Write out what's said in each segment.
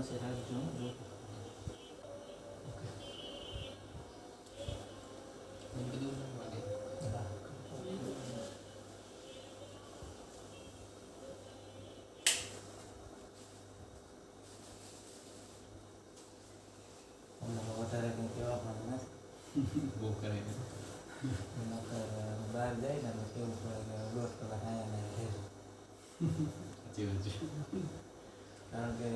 પાસે રાખજો જો વધારે કંઈ કહેવા પણ નથી બહુ કરે બહાર જાય ને તો કેવું પડે કે દોઢ કલાક અહીંયા ને સાચી વાત છે. કારણ કે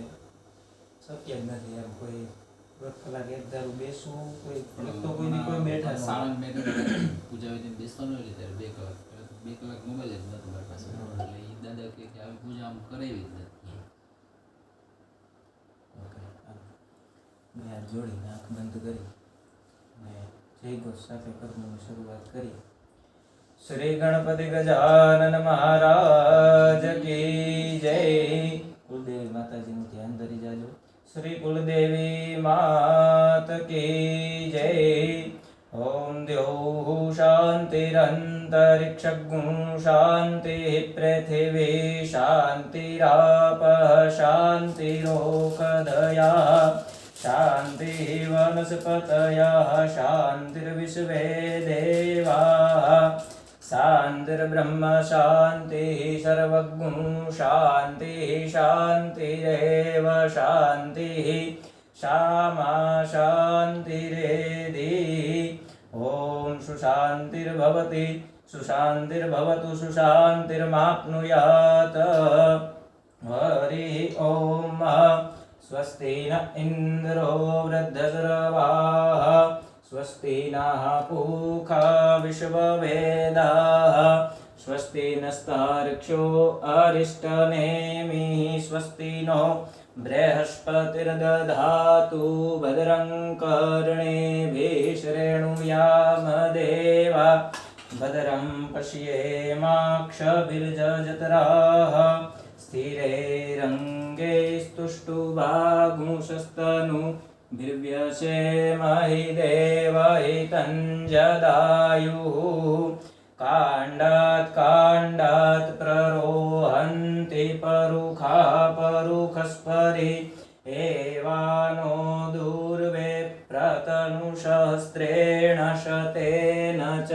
શક્ય જ નથી એમ કોઈ દોઢ કલાક એક ધારું બેસવું કોઈ એક તો કોઈની કોઈ બેઠા ન સાણંદ મેં પૂજા વિધિને બેસવાનું હોય ત્યારે 2 કલાક મોબાઈલ જ નહોતો મારી પાસે એટલે એ દાદા કે આવી પૂજા આમ કરાવી જ નથી. ઓકે બે હાથ જોડીને આંખ બંધ કરી અને જય ઘોષ સાથે કર્મની શરૂઆત કરી. શ્રી ગણપતિ ગજાનન મહારાજ કી જય. કુલદેવી માતાજીનું ધ્યાન ધરી જાજો. શ્રી કુલદેવી માત કી જય. ઓમ દ્યૌઃ શાંતિરંતરિક્ષગું શાંતિઃ પૃથિવી શાંતિરાપઃ શાંતિરોકદયા શાંતિઃ વનસ્પતયઃ શાંતિર્વિશ્વે દેવાઃ શાંતિર્બ્રહ્મ શાંતિઃ સર્વગું શાંતિઃ શાંતિરેવ શાંતિઃ શામા શાંતિરેધિ. ઓમ સુશાંતિર્ભવતિ સુશાંતિર્ભવતુ સુશાંતિર્માપ્નુયાત. હરિ ઓમ. સ્વસ્તિ ન ઇન્દ્રો વૃદ્ધસર્વાઃ સ્વસ્તિ નઃ પૂષા વિશ્વવેદાઃ સ્વસ્તિ નસ્તાર્ક્ષ્યો અરિષ્ટનેમિः સ્વસ્તિ નો બૃહસ્પતિર્દધાતુ ભદ્રં કર્ણેभिः શૃણુયામ દેવા ભદ્રં પશ્યેમાક્ષભિર્જત્રાः સ્થિરૈરङ्गे स्तुष्टुवागुंसस्तनु भिर्व्यसेमहि देवहितं जदायुः. काण्डात् काण्डात् प्ररोहन्ति परुखा परुखस्परि एवानो दूर्वेप्रतनुसहस्रेण शतेन च.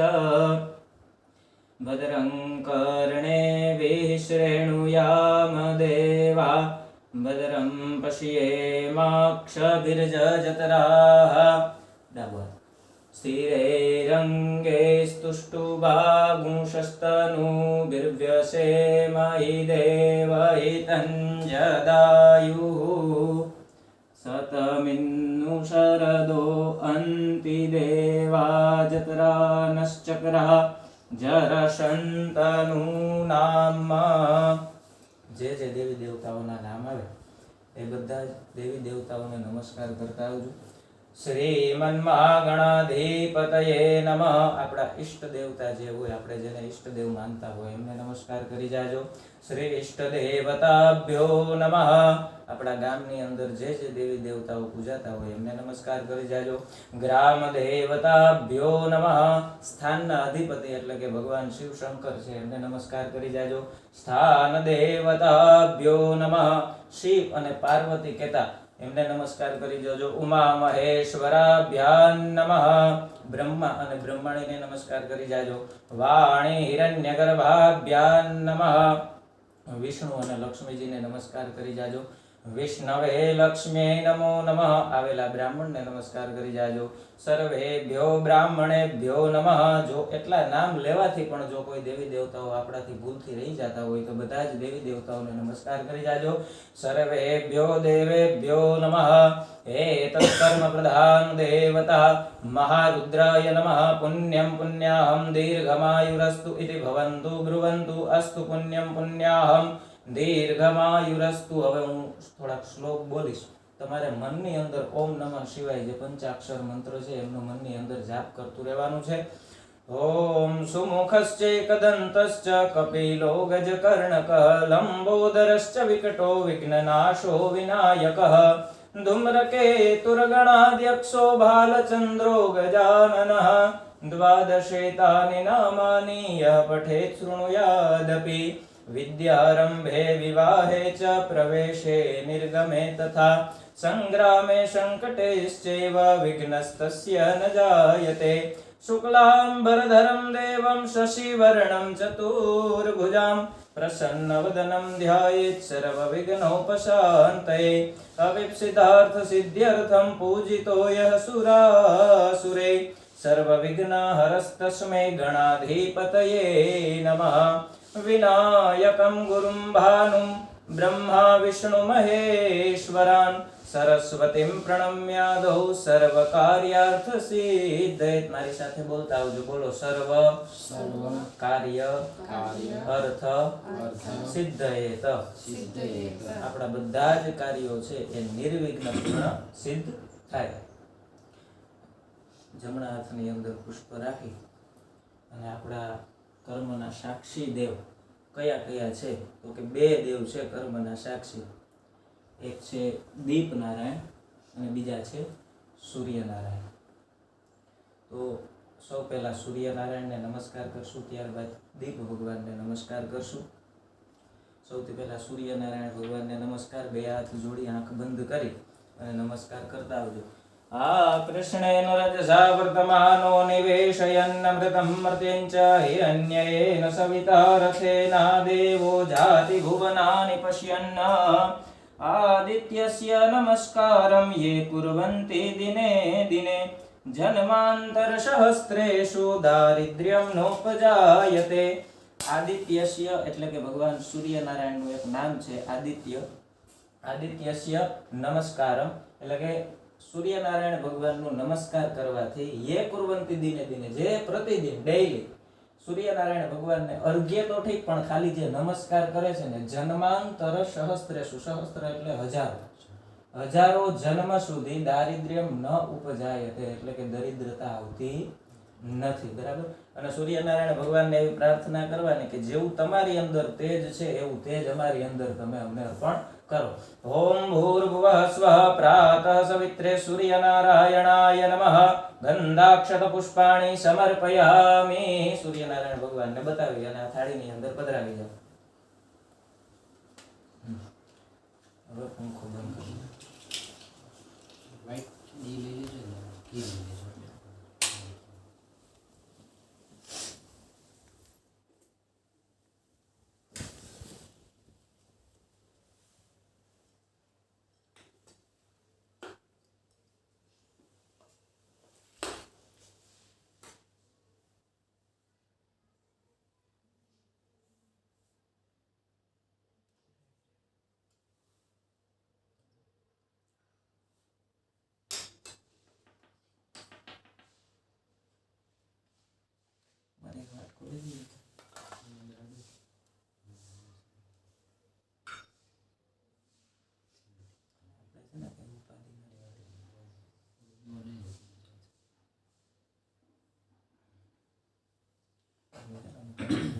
भद्रं कर्णेभिः शृणुयाम देवा भद्रं पश्येमाक्षभिर्जत्राः. स्थिरैरङ्गे स्तुष्टुवागुंसस्तनूभिर्व्यसेमहि देवहितं जदायुः. सतमिन्नु शरदो अन्ति देवा जत्रा नश्चक्रा જરશંતનું. જે દેવી દેવતાઓના નામ આવે એ બધા જ દેવી દેવતાઓને નમસ્કાર કરતા આવજો. શ્રીમન્મહાગણાધિપતયે નમઃ. આપણા ઈષ્ટ દેવતા જે હોય આપણે જેને ઈષ્ટદેવ માનતા હોય એમને નમસ્કાર કરી જાજો. શ્રી ઈષ્ટદેવતાભ્યો નમઃ. આપણા ગામની અંદર જે દેવી દેવતાઓ પૂજાતા હોય એમને નમસ્કાર કરી જાજો. ગ્રામ દેવતાભ્યો નમઃ. સ્થાનના અધિપતિ એટલે કે ભગવાન શિવ શંકર છે એમને નમસ્કાર કરી જાજો. સ્થાન દેવતાભ્યો નમઃ. શિવ અને પાર્વતી કેતા એમને નમસ્કાર કરી જજો. ઉમા મહેશ્વરાભ્યાન નમઃ. બ્રહ્મા અને બ્રહ્મણીને નમસ્કાર કરી જાજો. વાણી હિરણ્યગર્ભાભ્યાન નમઃ. વિષ્ણુ અને લક્ષ્મીજીને નમસ્કાર કરી જાજો. વિષ્ણવે લક્ષ્મી નમો નમઃ. આવેલા બ્રાહ્મણને નમસ્કાર કરી જાજો. સર્વેભ્યો બ્રાહ્મણેભ્યો નમઃ. જો એટલા નામ લેવાથી પણ જો કોઈ દેવી દેવતાઓ આપણાથી ભૂલથી રહી જતા હોય તો બધા જ દેવી દેવતાઓને નમસ્કાર કરી જાજો. સર્વેભ્યો દેવેભ્યો નમઃ. એતત્ કર્મ પ્રધાન દેવતા મહારુદ્રાય નમઃ. પુણ્યં પુણ્યાહમ દીર્ઘમાયુરસ્તુ ઇતિ ભવન્તુ બ્રુવન્તુ અસ્તુ પુણ્યં પુણ્યાહમ દીર્ઘમાયુરસ્તુ. હવે હું થોડાક શ્લોક બોલીશ. તમારે મનની અંદર ઓમ નમઃ શિવાય જે પંચાક્ષર મંત્ર છે એમનો મનની અંદર જાપ કરતું રહેવાનું છે. ઓમ સુમુખશ્ચેકદંતશ્ચ કપિલો ગજકર્ણક લંબોદરશ્ચ વિકટો વિઘ્નનાશો વિનાયકઃ ધૂમ્રકેતુર્ગણાધ્યક્ષો ભાલચંદ્રો ગજાનનઃ દ્વાદશેતાનિ નામાનિ યઃ પઠેत् શૃણુયાદપि વિદ્યારંભે વિવાહે ચ પ્રવેશે નિર્ગમે તથા સંગ્રામે સંકટેશ્ચૈવ વિઘ્નસ્તસ્ય ન જાયતે શુક્લાંબરધરં દેવં શશિવર્ણં ચતુર્ભુજાં પ્રસન્નવદनं ધ્યાયેत् સર્વવિઘ્નોપશાन्तये અવિપ્સિતાર્થસિદ્ધ્યર્થં પૂજિતો યઃ સુરાસુરે સર્વવિઘ્નહરસ્તસ્मै ગણાધિપતये નમઃ વિનાયકં ગુરું ભાનું બ્રહ્મા વિષ્ણુ મહેશ્વરાન સરસ્વતીમ પ્રણમ્યાદૌ સર્વકાર્યાર્થ સિદ્ધયે. મારી સાથે બોલતા આવજો. બોલો. સર્વ કાર્ય અર્થ સિદ્ધયેત. આપણા બધા જ કાર્યો છે એ નિર્વિઘ્ન પૂર્ણ સિદ્ધ થાય. જમણા હાથની અંદર પુષ્પ રાખી અને આપણા કર્મના સાક્ષી દેવ કયા કયા છે? તો કે બે દેવ છે કર્મના સાક્ષી. એક છે દીપનારાયણ અને બીજા છે સૂર્યનારાયણ. તો સૌ પહેલા સૂર્યનારાયણને નમસ્કાર કરશું, ત્યારબાદ દીપ ભગવાનને નમસ્કાર કરશું. સૌથી પહેલા સૂર્યનારાયણ ભગવાનને નમસ્કાર. બે હાથ જોડી આંખ બંધ કરી અને નમસ્કાર કરતા આવજો. આ કૃષ્ણેન રજસા વર્તમાનો નિવેશયન્નમૃતં મર્ત્યંચ હિરણ્યયેન સવિતા રથેના દેવો જાતિ ભુવનાનિ પશ્યન્ન આદિત્યસ્ય નમસ્કારં યે કુર્વન્તિ દિને દિને જન્માંતર સહસ્ત્રેષુ દારિદ્ર્યં નોપજાયતે. આદિત્યસ્ય એટલે કે ભગવાન સૂર્યનારાયણનું એક નામ છે આદિત્ય. આદિત્યસ્ય નમસ્કારમ એટલે કે સૂર્યનારાયણ ભગવાનનું નમસ્કાર કરવાથી યે કુર્વન્તિ દિને દિને, જે પ્રતિદિન ડેઈલી સૂર્યનારાયણ ભગવાનને અર્ઘ્ય તો ઠીક, પણ ખાલી જે નમસ્કાર કરે છે ને, જન્માંતર સહસ્ત્રેષુ, સહસ્ત્ર એટલે હજારો જન્મ સુધી દારિદ્ર્યમ ન ઉપજાયતે એટલે કે દરિદ્રતા આવતી નથી. બરાબર. અને સૂર્યનારાયણ ભગવાનને એવી પ્રાર્થના કરવાની કે જેવું તમારી અંદર તેજ છે એવું તેજ અમારી અંદર તમે અમને અર્પણ કરો. ઓમ ભૂર્ભુવઃ સ્વઃ પ્રાતઃ સવિત્રે સૂર્યનારાયણાય નમઃ ગંધાક્ષત પુષ્પાણિ સમર્પયામિ. સૂર્યનારાયણ ભગવાનને બતાવી અને આ થાળીની અંદર પધરાવી જાઓ. હવે પંખો બંધ કરી. વ્હાઈટ ડી લઈ લેજો ને ઘી લઈ લેજો. મારી વાત ખોલી દીધી. આપણે છે ને કઈ ઉપાધિ ન લેવાની.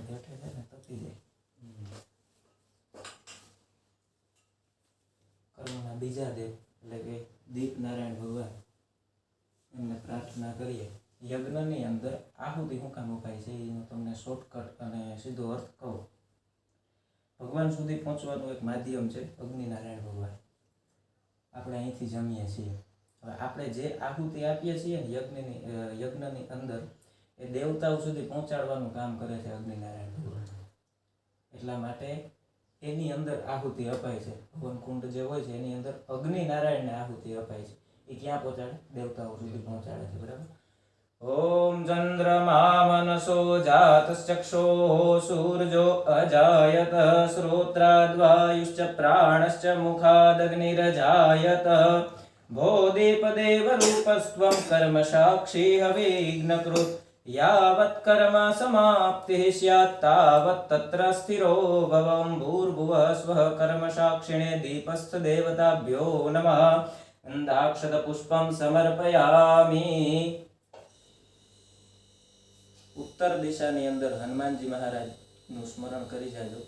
હેઠે છે ને તપી જાય. કર્મના બીજા દેવ એટલે કે દીપનારાયણ ભગવાન, એમને પ્રાર્થના કરીએ. યજ્ઞની અંદર આહુતિ શું કામ મુકાય છે એનો તમને શોર્ટકટ અને સીધો અર્થ કહો. ભગવાન સુધી પહોંચવાનું એક માધ્યમ છે અગ્નિનારાયણ ભગવાન. આપણે અહીંથી જમીએ છીએ. હવે આપણે જે આહુતિ આપીએ છીએ ને યજ્ઞની અંદર, એ દેવતાઓ સુધી પહોંચાડવાનું કામ કરે છે અગ્નિનારાયણ ભગવાન. એટલા માટે એની અંદર આહુતિ અપાય છે. ભગવાન કુંડ જે હોય છે એની અંદર અગ્નિનારાયણને આહુતિ અપાય છે. એ ક્યાં પહોંચાડે? દેવતાઓ સુધી પહોંચાડે છે. બરાબર. ઓમ ચંદ્રમા મનસો જાતશ્ચક્ષોઃ સૂર્જો અજાયત શ્રોત્રાદ્વાયુશ્ચ પ્રાણશ્ચ મુખાદગ્નિરજાયત ભો દીપદેવરૂપસ્ત્વં કર્મ સાક્ષી હવિઘ્નકૃત યાવત કર્મ સમાપ્તિઃ સ્યાत् તાવત તત્ર સ્થિરો ભવં ભૂર્ભુવઃ સ્વઃ કર્મ સાક્ષિણે દીપસ્થ દેવતાભ્યો નમઃ ગંધાક્ષત પુષ્પં સમર્પયામિ. ઉત્તર દિશાની અંદર હનુમાનજી મહારાજનું સ્મરણ કરી જાજો.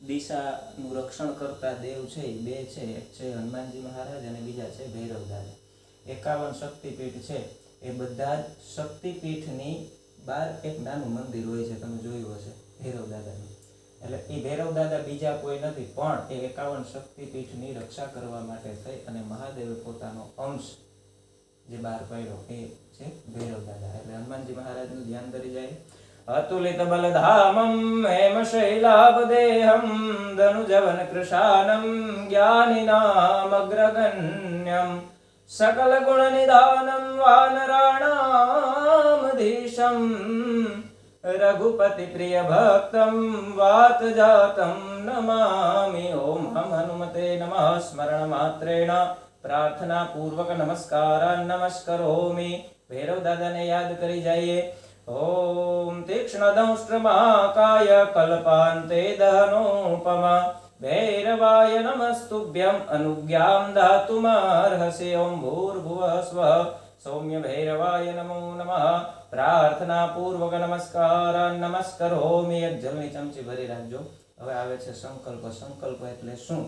દિશાનું રક્ષણ કરતા દેવ છે એ બે છે. એક છે હનુમાનજી મહારાજ અને બીજા છે ભૈરવ દાદા. 51 શક્તિપીઠ છે. એ બધા જ શક્તિપીઠની બહાર એક નાનું મંદિર હોય છે, તમે જોયું હશે, ભૈરવ એ ભૈરવ દાદા બીજા કોઈ નથી, પણ એ 51 શક્તિપીઠની રક્ષા કરવા માટે થઈ અને મહાદેવે પોતાનો અંશ જે બહાર પાડ્યો એ છે ભૈરવ દાદા. એટલે હનુમાનજી મહારાજનું ધ્યાન ધરી જાય. અતુલિત બલધામમ હેમ શૈલાભદેહમ ધનુજવન કૃશાનમ જ્ઞાનિનામ અગ્રગણ્યમ સકલ ગુણ નિધાનમ વાનરાણામધીશમ રઘુપતિ પ્રિય ભક્તમ વાત જાતમ નમામિ. ઓમ હમ હનુમતે નમઃ. સ્મરણ માત્રેણ પ્રાર્થના પૂર્વક નમસ્કરોમિ. ભૈરવ દાદાને યાદ કરી જઈએ. ઓમ તીક્ષ્ણ મહાકાય કલ્પાંતે દહનોપમા ભૈરવાય નમસ્તુભ્યમ અનુજ્ઞામ દાતુમર્હસि. ઓમ ભૂર્ભુવઃ સ્વઃ સૌમ્ય ભૈરવાય નમો નમઃ. પ્રાર્થના પૂર્વક નમસ્કરોમિ. એક જલની ચમચી ભરી રાખજો. હવે આવે છે સંકલ્પ. સંકલ્પ એટલે શું?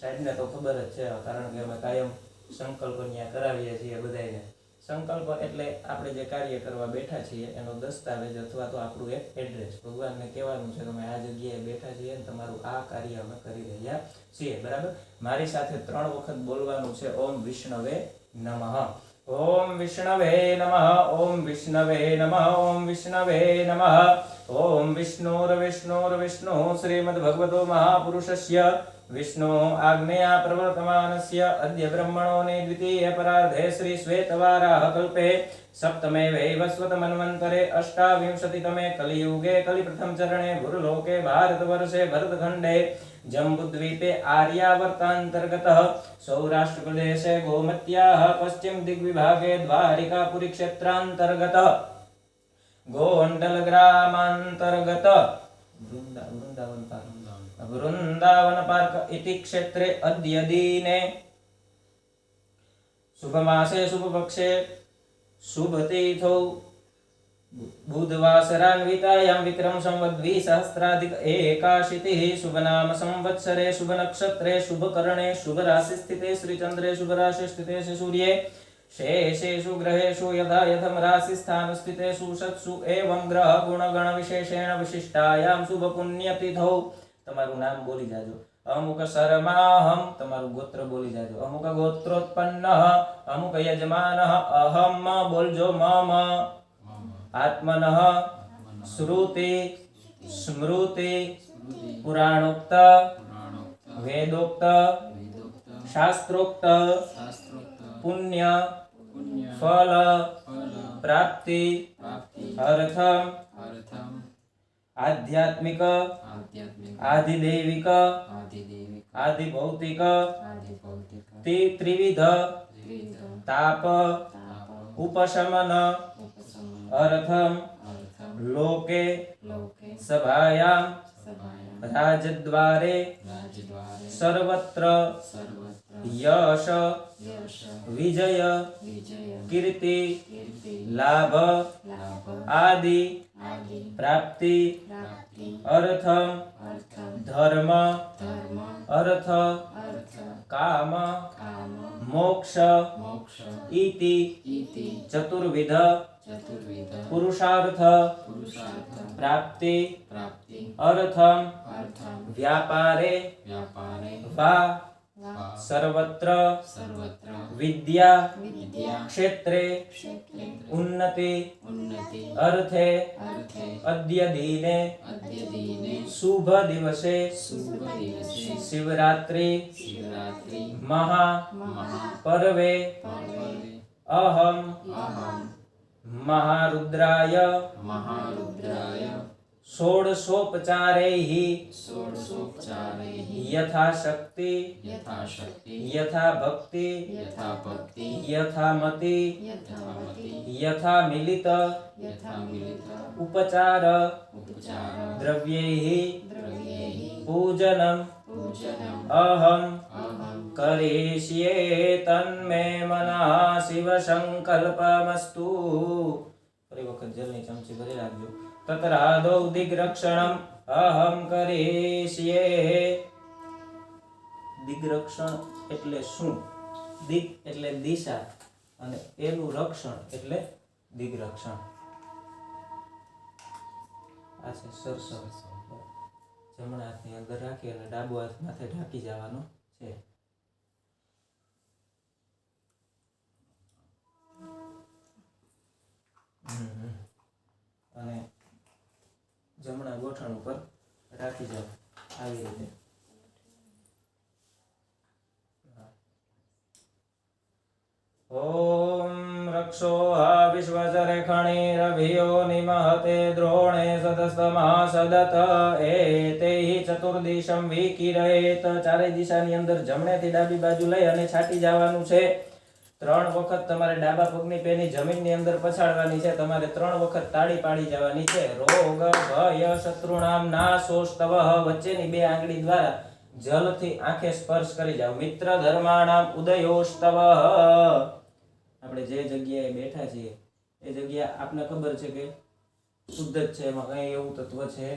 સાહેબને તો ખબર જ છે, કારણ કે અમે કાયમ સંકલ્પ ન્યા કરાવીએ છીએ બધાને. સંકલ્પ એટલે આપણે જે કાર્ય કરવા બેઠા છીએ એનો દસ્તાવેજ અથવા તો આપણું એક એડ્રેસ. ભગવાનને કહેવાનું છે કે અમે આ જગ્યાએ બેઠા છીએ અને તમારું આ કાર્ય અમે કરી રહ્યા છીએ. બરાબર? મારી સાથે 3 વખત બોલવાનું છે. ઓમ વિષ્ણવે નમઃ. ઓમ વિષ્ણવે નમઃ. ઓમ વિષ્ણવે નમઃ. ઓમ વિષ્ણવે નમઃ. ઓમ વિષ્ણુ શ્રીમદ ભગવતો મહાપુરુષસ્ય વિષ્ણુ આજ્ઞયા પ્રવર્તમાનસ્ય અદ્ય બ્રહ્મણોને દ્વિતીય પરાર્ધે શ્રી શ્વેતવારાહ કલ્પે સપ્તમે વૈવસ્વત મન્વંતરે અષ્ટાવિંશતિતમે કલિયુગે કલિપ્રથમ ચરણે ભૂર્લોકે ભારતવર્ષે ભરતખંડે જંબુદ્વીપે આર્યાવર્તાંતર્ગતઃ સૌરાષ્ટ્રપ્રદેશે ગોમત્યાઃ પશ્ચિમ દિગ્વિભાગે દ્વારિકાપુરી ક્ષેત્રાંતર્ગતઃ ગોંડલ ગ્રામાંતર્ગત વૃંદાવન પાર્ક ઇતિ ક્ષેત્રે અદ્ય દિને શુભમાસે શુભપક્ષે શુભતીથૌ બુધવાસરાન્વિતાયામ વિક્રમ સંવત 2000 શુભનામ સંવત્સરે શુભ નક્ષત્રે શુભ કરણે શુભ રાશિ સ્થિતે શ્રી ચંદ્રે શુભ રાશિ સ્થિતે સૂર્યે શેષેષુ ગ્रहेषु यथा यथम राशि स्थान स्थितेषु सत्सु एवं ग्रह गुण गण विशेषेण विशिष्टायाम शुभ पुण्य तिथौ. તમારું નામ બોલી જાજો. અમુક શર્માહમ, તમારું ગોત્ર બોલી જાજો. અમુક ગોત્રોત્પન્ન, અમુક યજમાન, અહમ બોલજો મમ. આત્મન શ્રુતિ સ્મૃતિ પુરાણોક્ત વેદોક્ત શાસ્ત્રોક્ત પુણ્ય ફલ પ્રાપ્તિ અર્થમ આધ્યાત્મિક આધિદૈવિક આધિભૌતિક ત્રિવિધ તાપ ઉપશમન અર્થમ લોકે સભાયામ રાજદ્વારે સર્વત્ર યશ વિજય કીર્તિ લાભ આદિ પ્રાપ્તિ અર્થમ ધર્મ અર્થ કામ મોક્ષ ઇતિ ચતુર્વિધ પુરુષાર્થ પ્રાપ્તિ અર્થમ વ્યાપારે વા સર્વત્ર વિદ્યા ક્ષેત્રે ઉન્નતિ અર્થે અદ્ય દિને શુભ દિવસે શિવરાત્રિ મહા પર્વે અહમ મહારુદ્રાય ષોડશોપચારૈઃ યથાશક્તિ યથાભક્તિ યથામતિ યથામિલિત ઉપચાર દ્રવ્યૈઃ પૂજનમ અહમ કરીષ્યે તન્મે મનઃ શિવ સંકલ્પમસ્તુ. ફરી વખત જલની ચમચી ભરી રાખજો. તત્રાદૌ દિગ્રક્ષણમ અહમ કરીષ્યે. દિગ્રક્ષણ એટલે શું? દિગ એટલે દિશા અને એનું રક્ષણ એટલે દિગ્રક્ષણ. આ છે સરસવ. જમણા હાથની અંદર રાખી અને ડાબો હાથ માથે ઢાંકી જવાનો છે. અને જમણા ગોઠણ ઉપર રાખી જાઓ આવી રીતે. ઓમ રક્ષોહા વિશ્વચરેખણીરભિયો નિમહતે દ્રોણે સદસ્તમઃ સદત એતૈ ચતુર્દિશમ વિકિરયેત. ચારે દિશાની અંદર જમણેથી ડાબી બાજુ લઈ અને છાટી જવાનું છે. 3 વખત તમારે ડાબા પગની પેની જમીનની અંદર પછાડવાની છે. તમારે 3 વખત તાળી પાડી જવાની છે. રોગ ભય શત્રુણામ નાશોસ્તવ. વચ્ચેની 2 આંગળી દ્વારા જલથી આંખે સ્પર્શ કરી જાઓ. મિત્ર ધર્માણામ ઉદયોસ્તવ. આપણે જે જગ્યાએ બેઠા છીએ એ જગ્યા આપને ખબર છે કે શુદ્ધ જ છે, એમાં કંઈ એવું તત્વ છે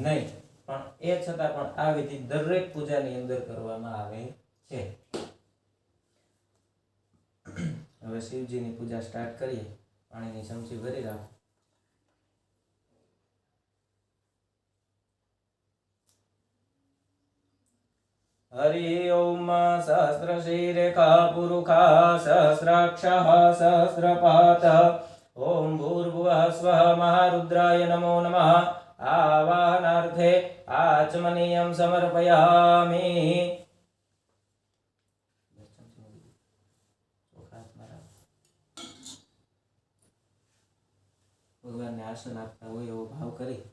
નહીં, પણ એ છતાં પણ આ વિધિ દરેક પૂજાની અંદર કરવામાં આવે છે. હવે શિવજીની પૂજા સ્ટાર્ટ કરીએ. પાણીની ચમચી ભરી રાખો. હરિ ઓમ સહસ્રશીરેખા પુરુષા સહસ્રાક્ષઃ સહસ્રપાત. ઓમ ભૂર્ભુવઃ સ્વઃ મહારુદ્રાય નમો નમઃ. આવાહનાર્થે આચમનીયં સમર્પયામિ. ભગવાનને આસન આપતા હોય એવો ભાવ કરી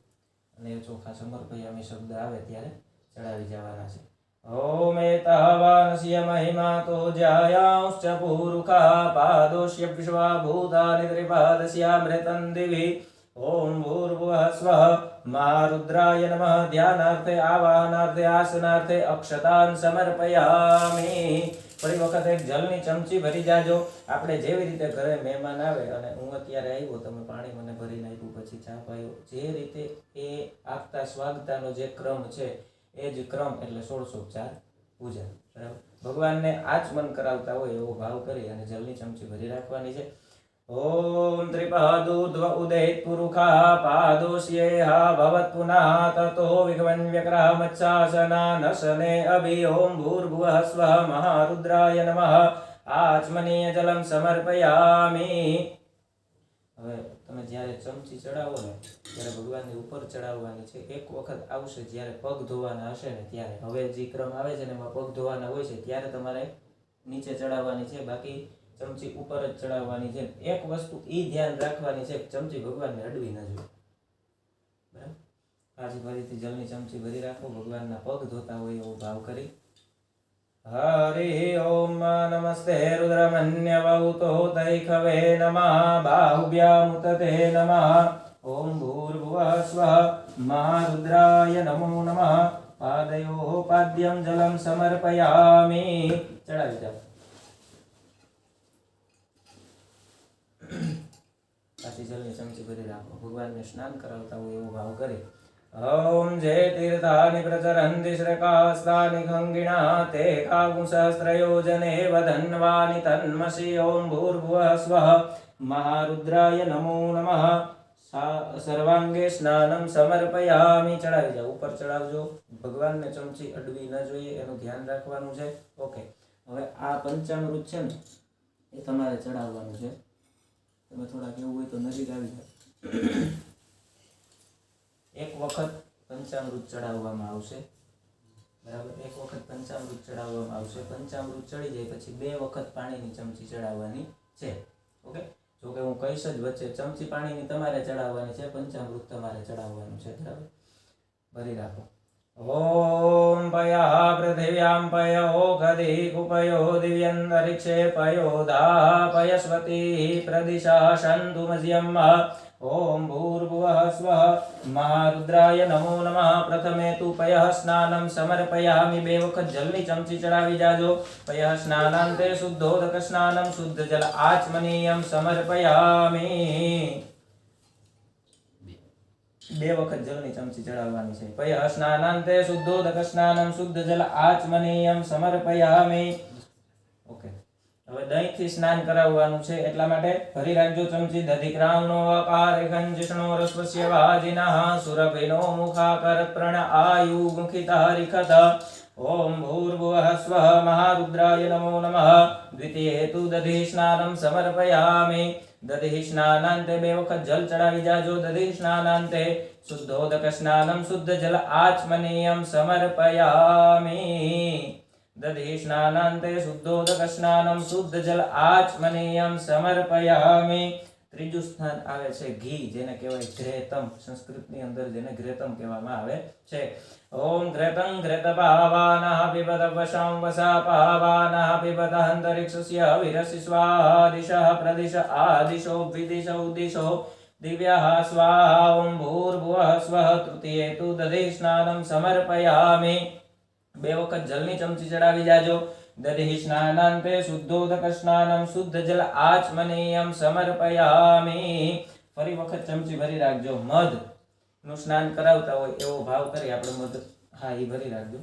અને ચોખા સમર્પયામિ શબ્દ આવે ત્યારે ચડાવી જવાના છે. ઓમ એતાવાનસ્ય મહિમા તો જ્યાયાંશ્ચ પૂરુષા પાદોષ્ય વિશ્વા ભૂતાનિ ત્રિપાદસ્યામૃતં દિવિ. ઓમ ભૂર્ભુવઃ સ્વઃ મહારુદ્રાય નમઃ. ધ્યાનાર્થે આવાહનાર્થે આસનાર્થે અક્ષતાન સમર્પયામિ. ફરી વખત એક જલની ચમચી ભરી જાજો. આપણે જેવી રીતે ઘરે મહેમાન આવે અને હું અત્યારે આવ્યો, તમે પાણી મને ભરીને આપ્યું, પછી ચા પાયો, જે રીતે એ આગતા સ્વાગતાનો જે ક્રમ છે એ જ ક્રમ એટલે 16 પૂજા. બરાબર. ભગવાનને આચમન કરાવતા હોય એવો ભાવ કરી અને જલની ચમચી ભરી રાખવાની છે. ઓમ ત્રિપાદૂર્ધ્વ ઉદયિત પુરુષા પાદોષ્યેહા ભવત પુનઃ તતો વિઘ્વન્વ્યગ્રહ મચ્છાસના નસને અભિ. ઓમ ભૂર્ભુવઃ સ્વઃ મહારુદ્રાય નમઃ. આચમનીય જલમ સમર્પયામિ. હવે તમે જ્યારે ચમચી ચડાવો ને ત્યારે ભગવાનની ઉપર ચડાવવાની છે. એક વખત આવશે જ્યારે પગ ધોવાના હશે ને ત્યારે. હવે જે ક્રમ આવે છે ને એમાં પગ ધોવાના હોય છે ત્યારે તમારે નીચે ચડાવવાની છે, બાકી ચમચી ઉપર જ ચડાવવાની છે. એક વસ્તુ એ ધ્યાન રાખવાની છે, ચમચી ભગવાનને અડવી ન જોઈએ. બરાબર. કાજી ફરીથી જલની ચમચી ભરી રાખો. ભગવાનના પગ ધોતા હોય એવો ભાવ કરી. હરિ ઓમ નમસ્તે રુદ્રમન્યવૌતો તૈખવે નમઃ. બાહુભ્યામુતતે નમઃ. ઓમ ભૂર્ભુવઃ સ્વઃ મહારુદ્રાય નમો નમઃ. પાદયોઃ પાદ્યં જલમ સમર્પયામિ. ચડાવી જાઓ. પાછી જલની ચમચી ભરી રાખો. ભગવાનને સ્નાન કરાવતા હોય એવો ભાવ કરે. ઓમ જે તીર્થાનિ પ્રચરન્તિ શ્રેકાસ્તાનિ ખંગિણા તે કાગુસહસ્રયોજને વધન્વાનિ તન્મસી. ઓમ ભૂર્ભુવઃ સ્વઃ મહારુદ્રાય નમો નમઃ. સર્વાંગે સ્નાનમ સમર્પયામિ. ચડાવી જાઓ. ઉપર ચડાવજો. ભગવાનને ચમચી અડવી ન જોઈએ એનું ધ્યાન રાખવાનું છે. ઓકે. હવે આ પંચામૃત છે ને એ તમારે ચડાવવાનું છે. તમે થોડાક એવું હોય તો નજીક આવી જાઓ. એક વખત પંચામૃત ચડાવવામાં આવશે. બરાબર. એક વખત પંચામૃત ચડાવવામાં આવશે. પંચામૃત ચડી જાય પછી 2 વખત પાણીની ચમચી ચડાવવાની છે. ઓકે. જો કે હું કહીશ જ વચ્ચે ચમચી પાણીની તમારે ચડાવવાની છે, પંચામૃત તમારે ચડાવવાનું છે. બરાબર. ભરી રાખો. ઓમ પયઃ પૃથિવ્યામ પયો ગધિ કુપયો દિવ્યંતરિક્ષે પયો ધા પયસ્વતી પ્રદિશા શંતુ મજ્યમ. ઓમ ભૂર્ભુવઃ સ્વઃ મહારુદ્રાય નમો નમઃ. પ્રથમે તુ પયઃ સ્નાનમ સમર્પયામિ. 2 વખત જલની ચમચી ચડાવી જાજો. પયઃ સ્નાનાંતે શુદ્ધોદક સ્નાનમ. શુદ્ધ જલ આચમનીયમ સમર્પયામિ. 2 વખત જલની ચમચી ચડાવવાની છે. પયઃ સ્નાનાંતે શુદ્ધોદક સ્નાનમ. શુદ્ધ જલ આચમનીયમ સમર્પયામિ. ઓકે. હવે દહીંથી સ્નાન કરાવવાનું છે એટલા માટે ભરી રાખજો ચમચી. દધિક્રામનો આકાર કંજિષ્ણો રસ્વસ્ય વાજિનઃ સુરભિનો મુખાકર પ્રણ આયુ મુખિતા રિખત. ઓમ ભૂર્ભુવઃ સ્વઃ મહારુદ્રાય નમો નમઃ. દ્વિતીયે તુ દધિ સ્નાનમ સમર્પયામિ. દધિ સ્નાનાંતે 2 વખત જલ ચડાવી જાજો. દધિ સ્નાનાંતે શુદ્ધોદક સ્નાનમ શુદ્ધ જલ આચમનીયમ સમર્પયામિ. દધિ સ્નાનાંતે શુદ્ધોદક સ્નાનમ શુદ્ધ જલ આચમનીયમ સમર્પયામિ. ત્રીજું સ્નાન આવે છે ઘી, જેને કહેવાય ઘ્રેતમ. સંસ્કૃતની અંદર જેને ઘ્રેતમ કહેવામાં આવે છે. ઓમ ઘ્રેતં ઘ્રેતપાવાનઃ પિબત વશાં વસાપાવાનઃ પિબત અંતરિક્ષસ્ય વિરસि સ્વાહા દિશઃ પ્રદિશ આદિશો વિદિશ ઉદિશો દિવ્યઃ સ્વાહા. ઓમ ભૂર્ભુવઃ સ્વઃ. તૃતીયે તુ દધિ સ્નાનમ સમર્પયામિ. 2 વખત જલની ચમચી ચડાવી જાજો. દધિ સ્નાનાંતે શુદ્ધોદક સ્નાનમ શુદ્ધ જલ આચમનીયમ સમર્પયામિ. ફરી વખત ચમચી ભરી રાખજો. મધ નું સ્નાન કરાવતા હોય એવો ભાવ કરી આપણે મધ, હા એ ભરી રાખજો.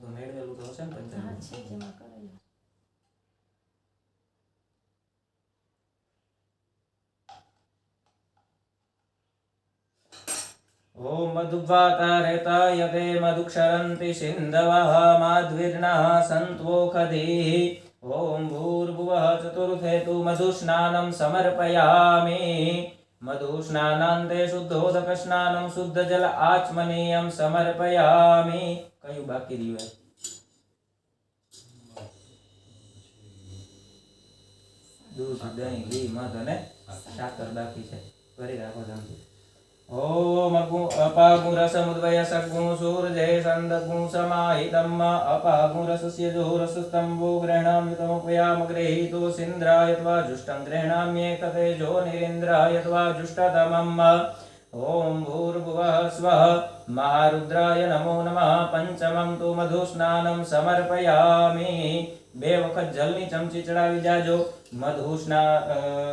તો મેળવેલું તો હશે ને પંચામૃત. ઓમ મધુવાતારેતાય તે મધુક્ષરંતિ સિંધવઃ માધ્વિર્નઃ સંત્વોખધીઃ. ઓમ ભૂર્ભુવઃ ચતુર્થે તુ મધુસ્નાનમ સમર્પયામિ. મધુસ્નાનાંતે શુદ્ધોદક સ્નાનમ શુદ્ધ જલ આચમનીયમ સમર્પયામિ. કયું બાકી રહ્યું? દૂધ, દહીં, ઘી, મધ અને સાકર બાકી છે. કરી રાખો જલ્દી. ઓમ અપાગુરસમુદ્વય સગું સૂર્જે સંદગું સમાહિતમ. અપાગુરસસ્ય જોરસસ્તંભો ગ્રહણામ્યુતમુપયામ ગૃહીતો સિન્દ્રાય ત્વા જુષ્ટં ગ્રહણામ્યેકતેજો નિરિન્દ્રાય ત્વા જુષ્ટતમમ. ઓમ ભૂર્ભુવઃ સ્વઃ મહારુદ્રાય નમો નમઃ. પંચમં તુ મધુસ્નાનમ સમર્પયામિ. 2 વખત જલની ચમચી ચડાવી જાજો.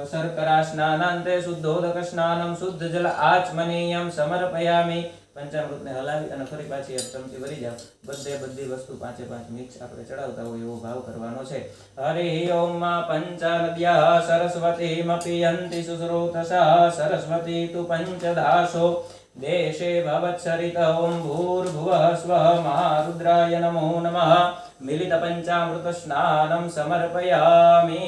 શર્કરા સ્નાનાંતે શુદ્ધોદક સ્નાનમ શુદ્ધ જલ આચમનીયમ સમર્પયામિ. પંચામૃતને હલાવી અને ફરી પાછી એક ચમચી ભરી જાવ. બધી વસ્તુ 5 મિક્સ આપણે ચડાવતા હોય એવો ભાવ કરવાનો છે. હરિ ઓમ પંચનદ્યઃ સરસ્વતીમપી યન્તિ સુશ્રોતસઃ. સરસ્વતી તુ પંચદાસો દેશે ભવત્સરિત. ઓમ ભૂર્ભુવઃ સ્વઃ મહારુદ્રાય નમો નમઃ. મિલિત પંચામૃત સ્નાનમ સમર્પયામિ.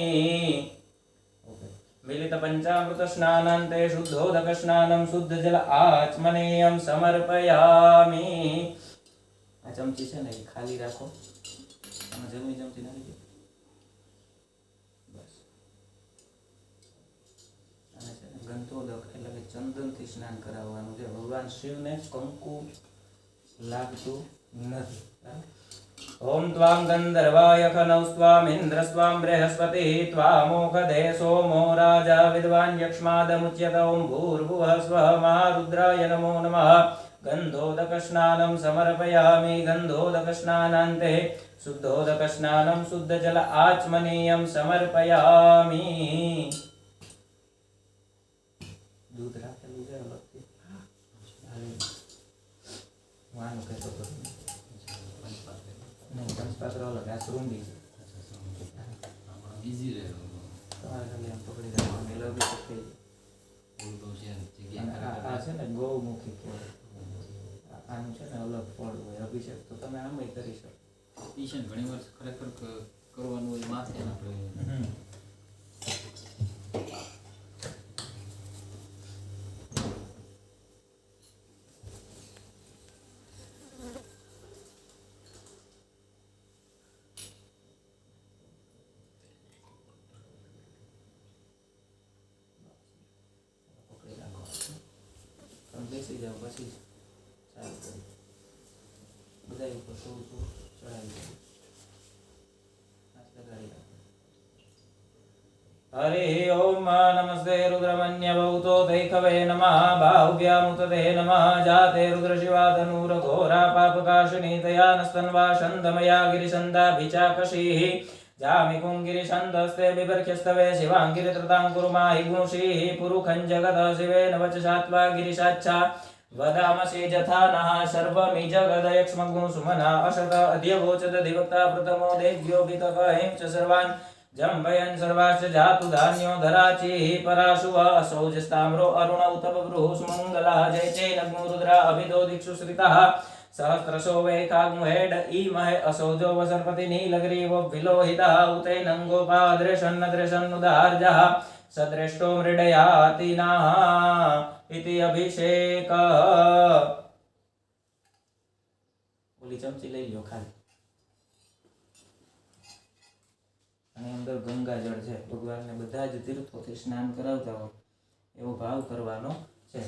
મિલિત પંચામૃત સ્નાનાંતે શુદ્ધોદક સ્નાનમ શુદ્ધ જલ આચમનીયમ સમર્પયામિ. આ ચમચી છે ને એ ખાલી રાખો. આમાં જલની ચમચી નાખી દો. બસ. અને છે ને ગંધોદક એટલે કે ચંદનથી સ્નાન કરાવવાનું છે. ભગવાન શિવને કંકુ લાગતું નથી. ઓમ ત્વાં ગંધર્વાય ખનૌ સ્વામ ઇન્દ્ર સ્વામ બૃહસ્પતિ ત્વામોખધે સોમો રાજા વિદ્વાન યક્ષ્માદમુચ્યત. ઓમ ભૂર્ભુવઃ સ્વઃ મહારુદ્રાય નમો નમઃ. ગંધોદક સ્નાનમ સમર્પયામિ. ગંધોદક સ્નાનાંતે શુદ્ધોદક સ્નાનમ શુદ્ધ જલ આચમનીયમ સમર્પયામિ. દૂધ રાખેલું છે અલગથી. હું આનું કહેતો હતો. પંચપાત્ર અલગ, આ શૃંગી છે. ઈઝી રહે. તમારે ખાલી આમ પકડી રાખવાનું. મેળવી શકે. આ છે ને ગૌમુખી કહેવાય. આનું છે ને અલગ ફળ હોય. અભિષેક તો તમે આમ કરી શકો. ઈશન ઘણી વાર ખરેખર કરવાનું હોય માથે આપણે. બેસી જાવ પછી ચાલુ કરી. બધા ઉપર થોડું ચડાવી દો. લગાડી રાખો. હરિ ઓમ નમસ્તે રુદ્રમન્ય ભૌતો દૈખવે નમઃ. બાહુવ્યામુતતે નમઃ. જાતે રુદ્ર શિવાદનૂર ઘોરા પાપકાશિની તયાનસ્તન્વા શંદમયા ગિરિશંદાભિચાકશીઃ. જામિ કુંગિરિશંદસ્તે બિભર્ખ્યસ્તવે શિવાંગિરિત્રતાં કુરુમાહિ ગુંષીઃ. પુરુખં જગત શિવેન વચસાત્વા ગિરિશાચ્છા वदामसि यथा नः सर्वमि जगदयक्ष्मगुं सुमना अशत अध्यवोचत दिवक्ता प्रथमो देव्यो विककहिं च सर्वान् जम्बयन् सर्वाश्च जातु धान्यो धराचिः पराशुव असौजस्ताम्रो अरुण उत्तपभ्रुः सुमङ्गलः जय चैनग्नो रुद्रा अभिदो दिक्षु श्रितः सहस्रशो वैकाग्मुहेड ईमहे असौजो वसर्पति नीलग्रीवो विलोहितः उतैनङ्गोपादृशन्नदृशन्नुदार्जः सदृष्टो मृडयातिनाः इति अभिषेकः ઓલી ચમચી લઈ લ્યો ખાલી અને અંદર ગંગાજળ છે ભગવાનને બધા જ તીર્થોથી સ્નાન કરાવતા હોય એવો ભાવ કરવાનો છે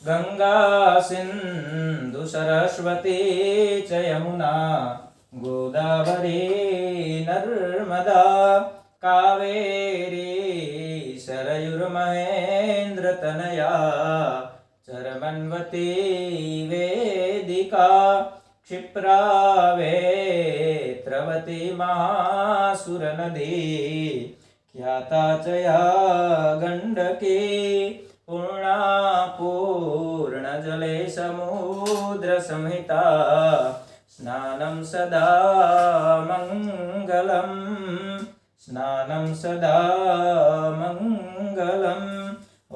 ગંગા સિંધુ સરસ્વતી ચ યમુના ગોદાવરી નર્મદા કાવેરી सरयुर्महेन्द्रतनया चरमन्वती वेदिका क्षिप्रा वेत्रवती महासुरनदी ख्याता च या गण्डकी पूर्णा पूर्णजले समुद्रसंहिता स्नानं सदा मङ्गलम् स्नानं सदा मङ्गलम्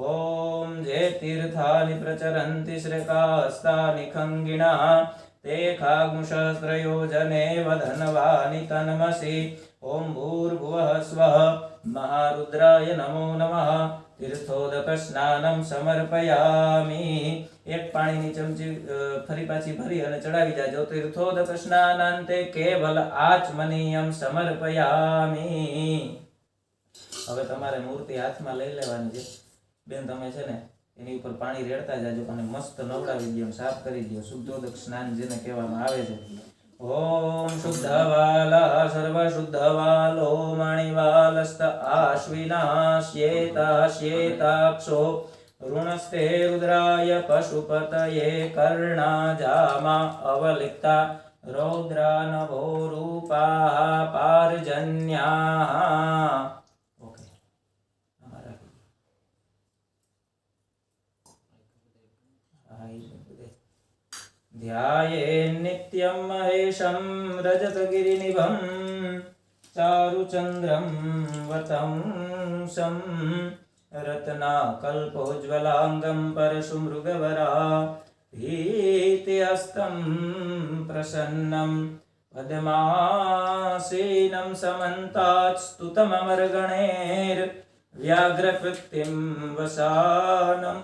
ॐ जे तीर्थानि प्रचरन्ति श्रेकास्तानि खङ्गिणः ते खाग्मुसहस्रयोजनेव धनवानि तन्मसि ॐ भूर्भुवः स्वः महारुद्राय नमो नमः तीर्थोदकस्नानं समर्पयामि एक पाણીની ચમચી ફરી પાછી ભરી અને ચડાવી જાજો તીર્થોદક સ્નાનાંતે કેવલ આચમનીયમ સમર્પયામિ હવે તમારે મૂર્તિ હાથમાં લઈ લેવાની છે બેન તમે છે ને એની ઉપર પાણી રેડતા જાજો અને મસ્ત નવડાવી દો સાફ કરી દો શુદ્ધોદક સ્નાન જેને કહેવામાં આવે છે ओम शुद्धवालः सर्वशुद्धवालो मणिवालस्त आश्विनः श्वेतः श्वेताक्षो ऋणस्ते रुद्राय पशुपतये कर्णाजामा अवलिप्ता रौद्रा नभो रूपाः पार्जन्याः ओके हमारा ध्यायेन् नित्यं महेशं रजतगिरिनिभं चारुचन्द्रं वतंसं रत्नाकल्पोज्ज्वलाङ्गं परशुमृगवरा भीतिहस्तं प्रसन्नं पद्मासीनं समन्तात् स्तुतममरगणैर्व्याघ्रकृत्तिं वसानं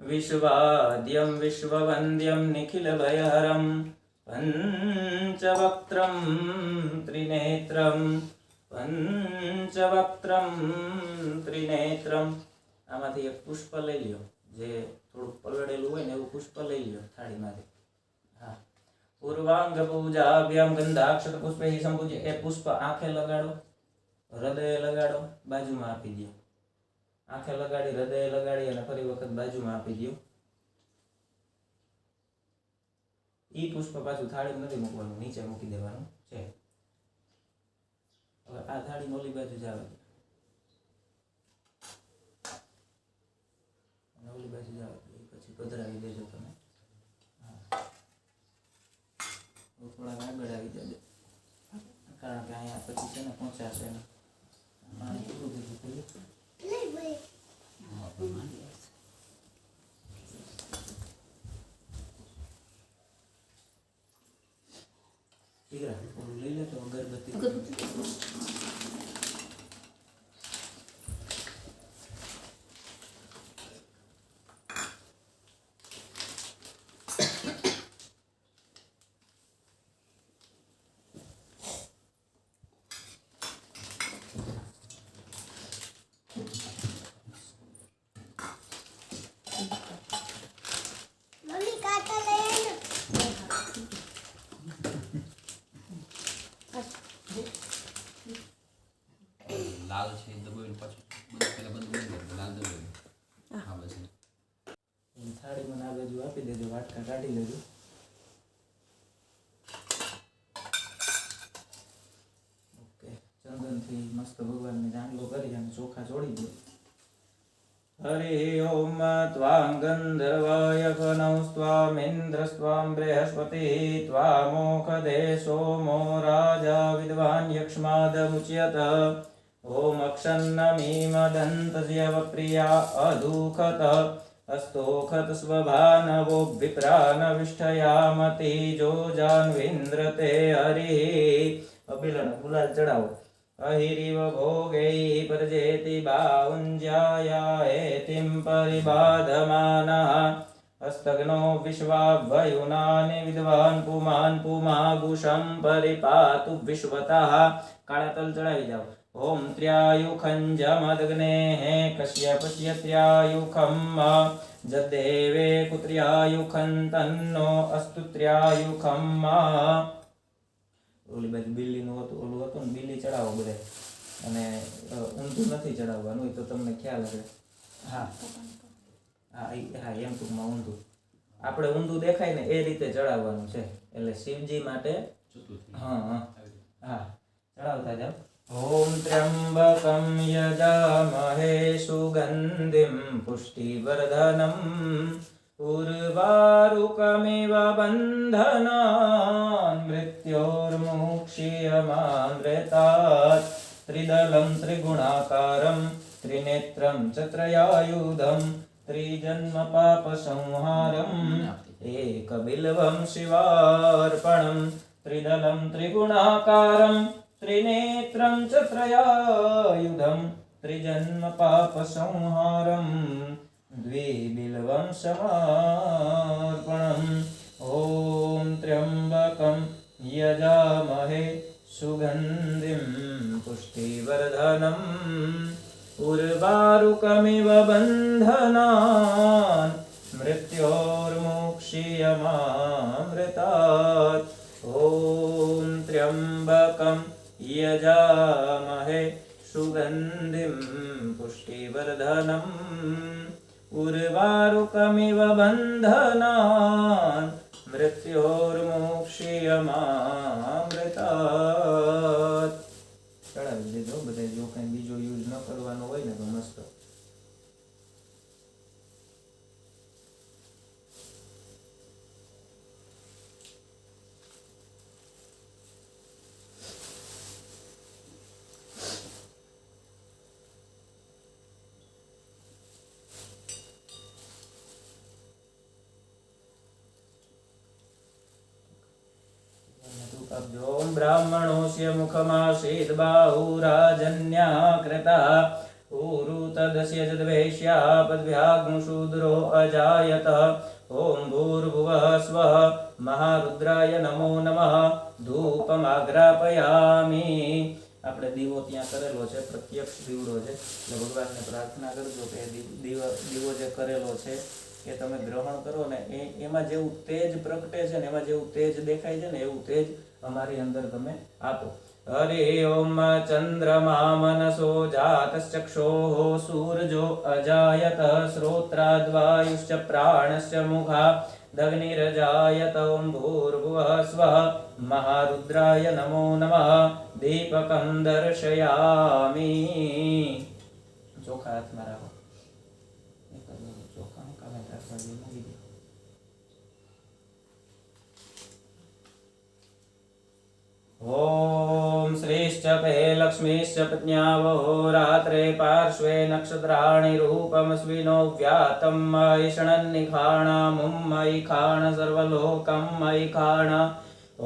विश्वाद्यं विश्ववन्द्यं निखिलभयहरं पञ्चवक्त्रं त्रिनेत्रं આમાંથી એક પુષ્પ લઈ લ્યો જે થોડુંક પલળેલું હોય ને એવું પુષ્પ લઈ લ્યો થાળીમાંથી હા પૂર્વાંગ પૂજાભ્યામ ગંધાક્ષત પુષ્પૈ સંપૂજ્ય એ પુષ્પ આંખે લગાડો હૃદય લગાડો બાજુમાં આપી દો આંખે લગાડી હૃદય લગાડી અને ફરી વખત બાજુમાં આપી દો ઈ પુષ્પ પાછું થાળીમાં નથી મૂકવાનું નીચે મૂકી દેવાનું છે હવે આ થાળી ઓલી બાજુ જાવ ઓલી બાજુ જાવ પછી પધરાવી દેજો તમે થોડા આગળ આવી જજો કારણ કે અહીંયા પછી છે ને પહોંચાશે ને મારે કેટલું કીધું પેલું લઈ લે તો અગરબત્તી લાલ છે દબાવીને પાછું બંધ પહેલા બંધ બંધ કરજો લાલ દબાવી હા બસ થાળીમાં આ બાજુ આપી દેજો વાટકા કાઢી લેજો ઓકે ચંદનથી મસ્ત ભગવાનને જાંડલો કરી અને ચોખા જોડી દો हरि ओम त्वां गन्धर्वाय फनौस्त्वामिन्द्रस्त्वां बृहस्पतिः त्वामोखदे सोमो राजा विद्वान् यक्ष्मादमुच्यत ॐ अक्षन्नमीमदन्तस्यवप्रिया अदुःखत अस्तोखत स्वभानवो विप्रानविष्ठयामति जो जान्विन्द्रते हरिः अभिलन गुलाल चढ़ाओ अहिरिव भोगैः प्रजेति बाहुञ्जाया एतिं परिबाधमानः हस्तघ्नो विश्वाभयुनानि विद्वान् पुमान् पुमागुषं परिपातु विश्वतः काला तल चढ़ावी जाओ ओम त्र्यायुखञ्जमदग्नेः कश्यपस्य त्र्यायुखम् जदेवे कुत्र्यायुखं तन्नो अस्तु त्र्यायुखम् ઓલી બાજુ બિલ્લીનું હતું ઓલું હતું ને બિલ્લી ચડાવો બધા અને ઊંધું નથી ચડાવવાનું એ તો તમને ખ્યાલ હશે હા હા હા એમ ટૂંકમાં ઊંધું આપણે ઊંધું દેખાય ને એ રીતે ચડાવવાનું છે એટલે શિવજી માટે હા હા હા ચડાવતા જાઓ ઓમ ત્ર્યંબકમ યજામહે સુગંધિમ પુષ્ટિવર્ધનમ उर्वारुकमिव बन्धनान् मृत्योर्मुक्ष्यमामृतात् त्रिदलं त्रिगुणाकारं त्रिनेत्रं च त्रयायुधं त्रिजन्मपापसंहारम् एकबिल्वं शिवार्पणं त्रिदलं त्रिगुणाकारं त्रिनेत्रं च त्रयायुधं त्रिजन्मपापसंहारम् द्विबिल्वं समार्पणम् ॐ त्र्यम्बकं यजामहे सुगन्धिं पुष्टिवर्धनम् उर्वारुकमिव बन्धनान् मृत्योर्मुक्ष्यमामृतात् ॐ त्र्यम्बकं यजामहे सुगन्धिं पुष्टिवर्धनम् उर्वारुकमिव बन्धनान् मृत्योर्मुक्ष्यमामृतात् ચડાવી દેજો બધા જો કંઈ બીજો યુઝ ન કરવાનો હોય ને તો મસ્ત ओम ब्राह्मणोऽस्य मुखमासीत् बाहुराजन्या कृतः ऊरु तदस्य जद्वैश्यापद्भ्याग्मुशूद्रो अजायत ओम भूर्भुवः स्वः महारुद्राय नमो नमः धूपमाग्रापयामि આપણે દીવો ત્યાં કરેલો છે પ્રત્યક્ષ દીવડો છે એટલે ભગવાનને પ્રાર્થના કરજો કે દીવો જે કરેલો છે કે તમે ગ્રહણ કરો ને એમાં જેવું તેજ પ્રગટે છે ને એમાં જેવું તેજ દેખાય છે ને એવું તેજ અમારી અંદર તમે આપો हरि ओम चंद्रमा मनसो जातश्चक्षोः सूर्यो अजायत श्रोत्राद्वायुश्च प्राणश्च मुखा दग्निरजायत ओम भूर्भुवः स्वः महारुद्राय नमो नमः दीपकं दर्शयामि चोखा हाथ में राखो चोखा काले राखवा दे ओम श्रीश्च पे लक्ष्मीश्च पत्न्यावहो रात्रे पार्श्वे नक्षत्राणि रूपमस्विनो व्यातं मयि षणन्निखाणामुं मयि खाण सर्वलोकं मयि खाण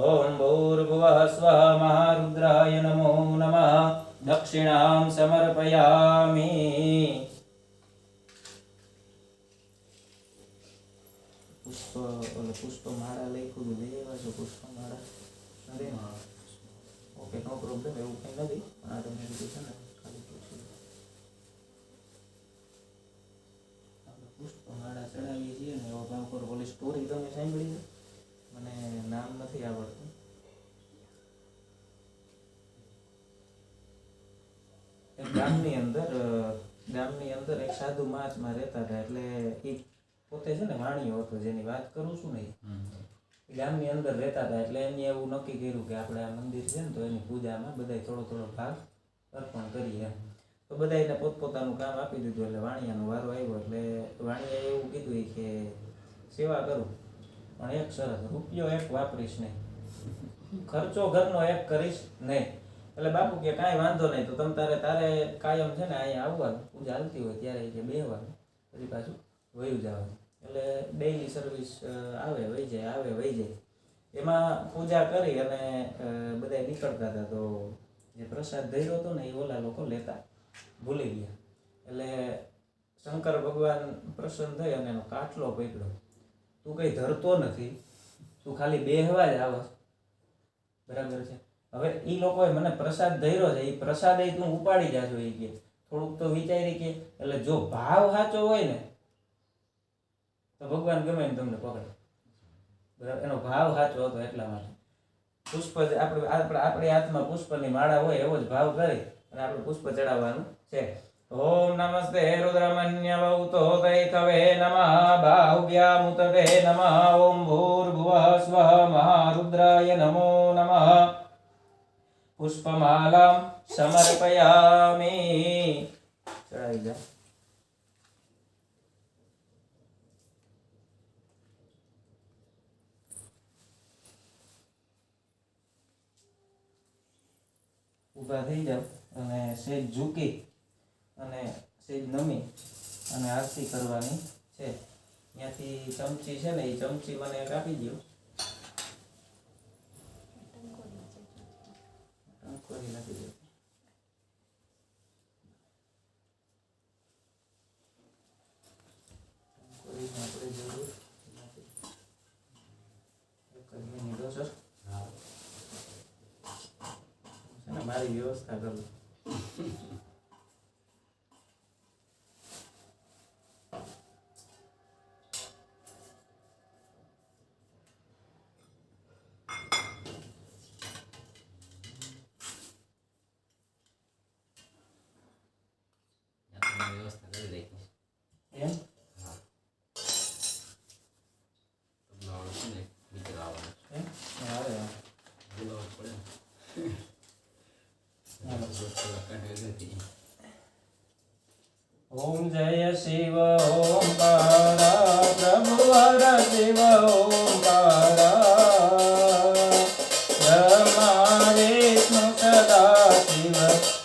ओम भूर्भुवः स्वः महारुद्राय नमो नमः दक्षिणां समर्पयामि पुष्पमाळा लख्યું દેવા છો પુષ્પમાળા અરે ઓકે નો પ્રોબ્લેમ એવું કંઈ નથી પણ આ તમે કીધું છે ને ખાલી પૂછ્યું આપણે પુષ્પમાળા ચડાવીએ છીએ ને એવા ભાવ પર ઓલી સ્ટોરી તમે સાંભળી છે મને નામ નથી આવડતું એક ગામની અંદર એક સાધુ મહાત્મા રહેતા હતા એટલે એ પોતે છે ને વાણિયો હતો જેની વાત કરું છું ને ગામની અંદર રહેતા હતા એટલે એને એવું નક્કી કર્યું કે આપણે આ મંદિર છે ને તો એની પૂજામાં બધાય થોડો થોડો ભાગ અર્પણ કરીએ તો તો બધાને પોતપોતાનું કામ આપી દીધું. એટલે વાણિયાનો વારો આવ્યો. એટલે વાણિયાએ એવું કીધું કે સેવા કરું, પણ એક શરત, રૂપિયો એક વાપરીશ નહીં, ખર્ચો ઘરનો એક કરીશ નહીં. એટલે બાપુ કે કાંઈ વાંધો નહીં, તો તમ તારે કાયમ છે ને અહીંયા આવવાનું, પૂજા હાલતી હોય ત્યારે કે બેહવાનું, પછી પાછું વયું જવાનું. એટલે ડેઈલી સર્વિસ આવે વહી જાય, આવે વહી જાય. એમાં પૂજા કરી અને બધા નીકળતા હતા. તો જે પ્રસાદ ધર્યો હતો ને એ ઓલા લોકો લેતા ભૂલી ગયા. એટલે શંકર ભગવાન પ્રસન્ન થઈ અને એનો કાટલો પકડ્યો. તું કંઈ ધરતો નથી, તું ખાલી બેહવા જ આવસ, બરાબર છે. હવે એ લોકોએ મને પ્રસાદ ધર્યો છે, એ પ્રસાદ તું ઉપાડી જાજો એ કે થોડુંક તો વિચારી કે. એટલે જો ભાવ સાચો હોય ને તો ભગવાન ગમે ને તમને પકડે, બરાબર. એનો ભાવ સાચો હતો એટલા માટે. પુષ્પ આપણી હાથમાં પુષ્પની માળા હોય એવો જ ભાવ કરી અને આપણે પુષ્પ ચડાવવાનું છે. ઓમ નમસ્તે રુદ્રમન્ય ભૌતો તૈકવે નમઃ બાહુભ્યા મુતતે નમઃ ઓમ ભૂર્ભુવઃ સ્વઃ મહારુદ્રાય નમો નમઃ પુષ્પમાલાં સમર્પયામિ. ચડાવી જા. ઊભા થઈ જાવ અને સેજ ઝૂકી અને સેજ નમી અને આરતી કરવાની છે. ત્યાંથી ચમચી છે ને એ ચમચી મને એક આપી દો. ટંકોરી નાખી દો. ટંકોરીને આપણે જરૂર નથી. એક જ મિનિટ હો સર. છે ને મારી વ્યવસ્થા કરું. વ્યવસ્થા કરી રાખી એમ તમને આવડે છે ને નીચે આવવાનું એમ આવે બોલાવવું પડે હાલો. ને. ઓમ જય શિવ ઓમકારા પ્રભુ હર શિવ ઓમકારા બ્રહ્મા વિષ્ણુ સદા શિવ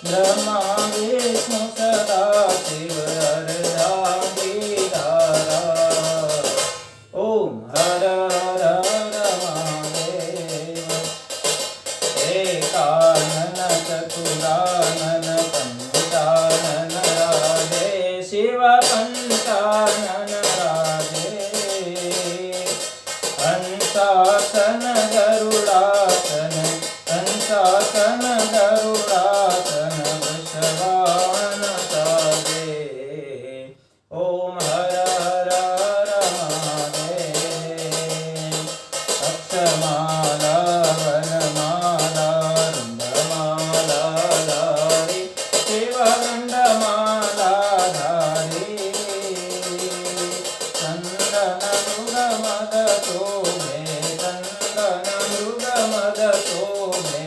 બ્રહ્મા વિષ્ણુ સદા શિવ હરદાંગીધારા ઓમ હર હર હર મહાદેવ એકાનન ચતુરાનન પંચાનન રાધે શિવ પંચાનન રાધે હંસાસન ગરુડાસન હંસાસન ગરુડાસન વૃષવાહન સાધે ઓમ હર હર હર મહાદેવ અક્ષમાલા વનમાલા રૂંડમાલા ધારી શિવ ગંડમાલા ધારી ચંદન મૃગમદ શોભે ચંદન મૃગમદ શોભે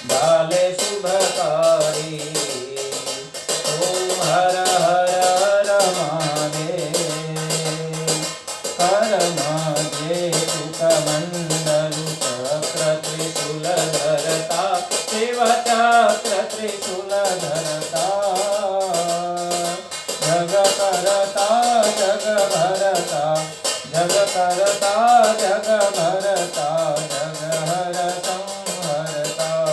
બાલે શુભકારી ઓમ હર હર હર મહાદેવ કરમજે સુખમંડલુ ચક્ર ત્રિશુલ ધરતા શિવ ચક્ર ત્રિશુલ ધરતા જગ કરતા જગ ભરતા જગ કરતા જગ ભરતા જગ હર સંહરતા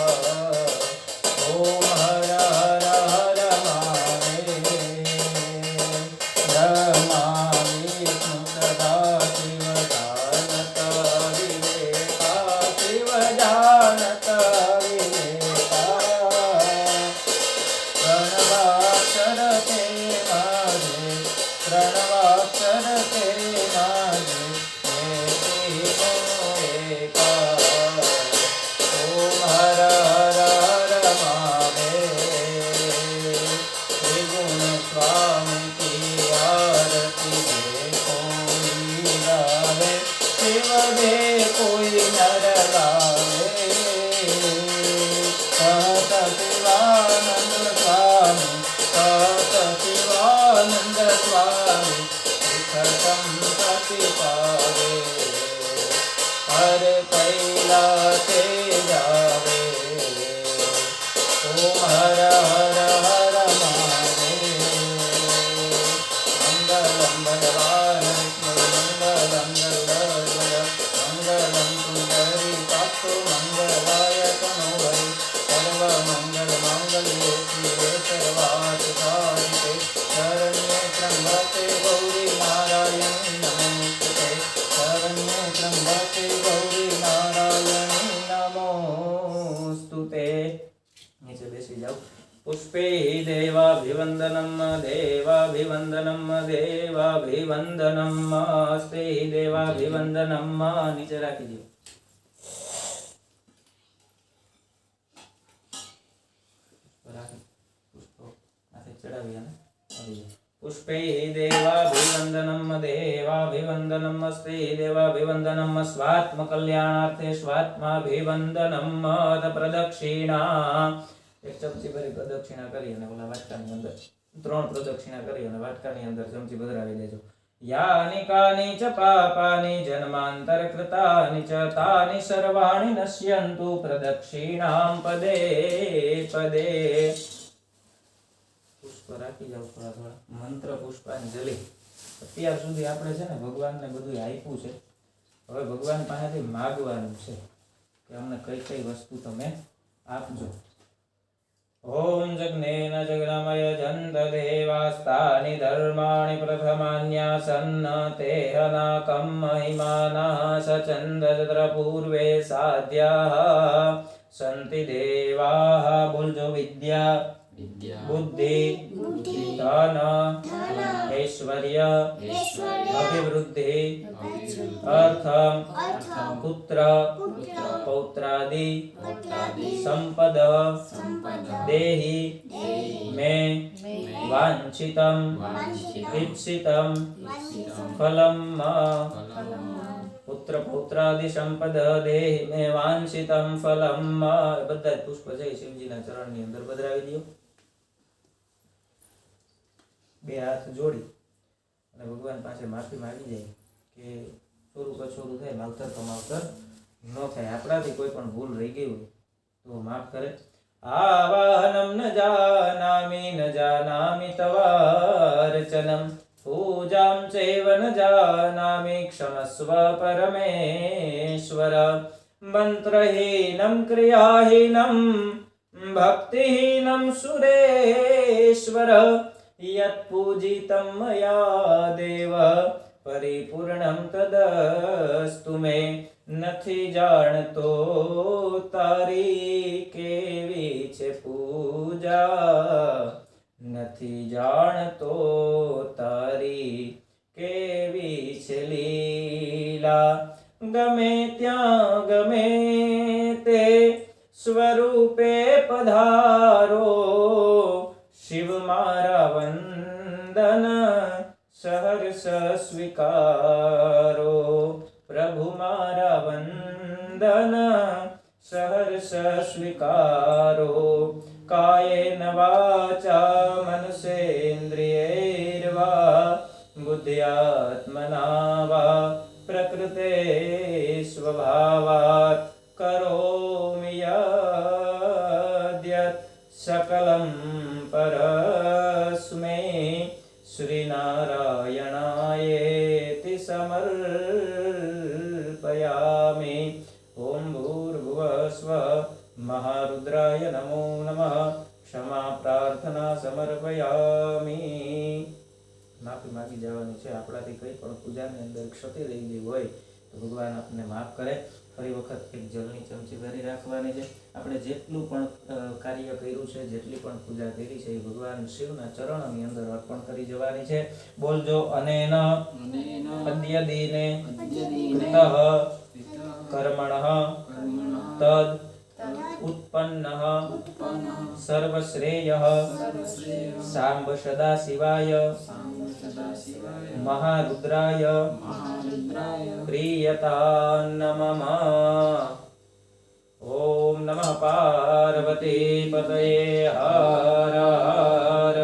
ઓમ હર હર હર મહાદેવ બ્રહ્મા વિષ્ણુ સદા શિવ જાનત વિવેકા શિવ જાનત વિવેકા પ્રણવાક્ષર તે માજે પ્રણવાક્ષર તે માજે એકા ઓમ હર હર હર મહાદેવ ત્રિગુણ સ્વામી કી આરતી દે કોઈ ગાવે શિવ દે કોઈ નર ગાવે કહત શિવાનંદ સ્વામી સત શિવાનંદ સ્વામી તીર્થમ પ્રતિપાવે હરે કૈલાસે જાવે ઓમ હર હર હર મહાદેવ મંગલમ ભગવાન વિષ્ણુ મંગલમ ગરુડધ્વજ મંગલમ પુંડરીકાક્ષો મંગલાય તનો હરિ સર્વ મંગલ માંગલ્યે શિવે સર્વાર્થ સાધિકે શરણ્યે ત્રંબકે ગૌરી નારાયણી નમોસ્તુતે શરણ્યે ત્રંબકે ગૌરી નારાયણી નમોસ્તુતે નીચે બેસી જાઓ પુષ્પે દેવાભિવંદનમ દેવાભિવંદનમ દેવાભિવંદનમ સ્તે દેવાભિવંદનમ નીચે રાખી દો પુષ્પે દેવાભિવંદનમ દેવાભિવંદનમ સ્તે દેવાભિવંદનમ સ્વાત્મ કલ્યાણાર્થે સ્વાત્માભિવંદનમ પ્રદક્ષિણા એક ચમચી ભરી પ્રદક્ષિણા કરી અને ઓલા વાટકાની અંદર 3 પ્રદક્ષિણા કરી અને વાટકાની અંદર ચમચી ભરાવી દેજો યાની કાની ચ પાપાની જન્માંતર કૃતાની ચ તાની સર્વાણી નશ્યંતુ પ્રદક્ષિણામ પદે પદે પુષ્પ રાખી જાવ થોડા થોડા મંત્ર પુષ્પાંજલિ અત્યાર સુધી આપણે છે ને ભગવાનને બધું આપ્યું છે હવે ભગવાન પાસેથી માગવાનું છે કે અમને કઈ કઈ વસ્તુ તમે આપજો ઓમ જગ્નેન જગનમય જંત દેવાસ્તાની ધર્માણિ પ્રથમાન્યાસન્ન તેહનાકમ મહિમાના સચંદ ચત્ર પૂર્વે સાધ્યાઃ સંતિ દેવાઃ બોલજો વિદ્યા बुद्धि धन ऐश्वर्य अभिवृद्धि अर्थ पुत्र पौत्रादि संपद देहि मे वांछितं ईप्सितं फलं पुत्र पौत्रादि संपद देहि मे वांछितं फलं બધા પુષ્પ જય શિવજીના ચરણની અંદર પધરાવી દો બે હાથ જોડી અને ભગવાન પાસે માફી માંગી જાય કે થોડું કછોડું થાય માવતર કમાવતર ન થાય આપણાથી કોઈ પણ ભૂલ રહી ગઈ હોય તો માફ કરે આવાહનમ ન જાનામિ તવાર્ચનમ પૂજામ ચૈવ ન જાનામિ ક્ષમસ્વ પરમેશ્વર મંત્રહીનમ ક્રિયાહીનમ ભક્તિહીનમ સુરેશ્વર યત પૂજિતમ મયા દેવ પરિપૂર્ણમ તદસ્તુ મે નથી જાણતો તારી કેવી છે પૂજા નથી જાણતો તારી કેવી છે લીલા ગમે ત્યાં ગમે તે સ્વરૂપે પધારો શિવ મારા વંદન સહર્ષ સ્વીકારો પ્રભુ મારા વંદન સહર્ષ સ્વીકારો કાયેન વાચા મનસેન્દ્રિયૈર્વા બુદ્ધ્યાત્મના વા પ્રકૃતે સ્વભાવાત કરોમિ યદ્યત सकलं परस्मै श्रीनारायणायेति समर्पयामि ॐ भूर्भुवस्व महारुद्राय नमो नमः क्षमा प्रार्थना समर्पयामि માફી માગી જવાની છે આપણાથી કંઈ પણ પૂજાની અંદર ક્ષતિ રહી ગઈ હોય તો ભગવાન આપને માફ કરે ફરી વખત એક જળની ચમચી ભરી રાખવાની છે આપણે જેટલું પણ કાર્ય કર્યું છે જેટલી પણ પૂજા કરી છે એ ભગવાન શિવના ચરણોની અંદર અર્પણ કરી જવાની છે બોલજો અનેન અદ્ય દિને કૃતઃ કર્મણઃ તદ उत्पन्नः सर्वश्रेयः सांब सदाशिवाय महारुद्राय प्रीयतां नमः। ओम नमः पार्वती पतये हर हर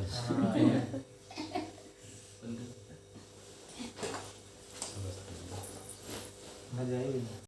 હા, એ. મજા આવી ને?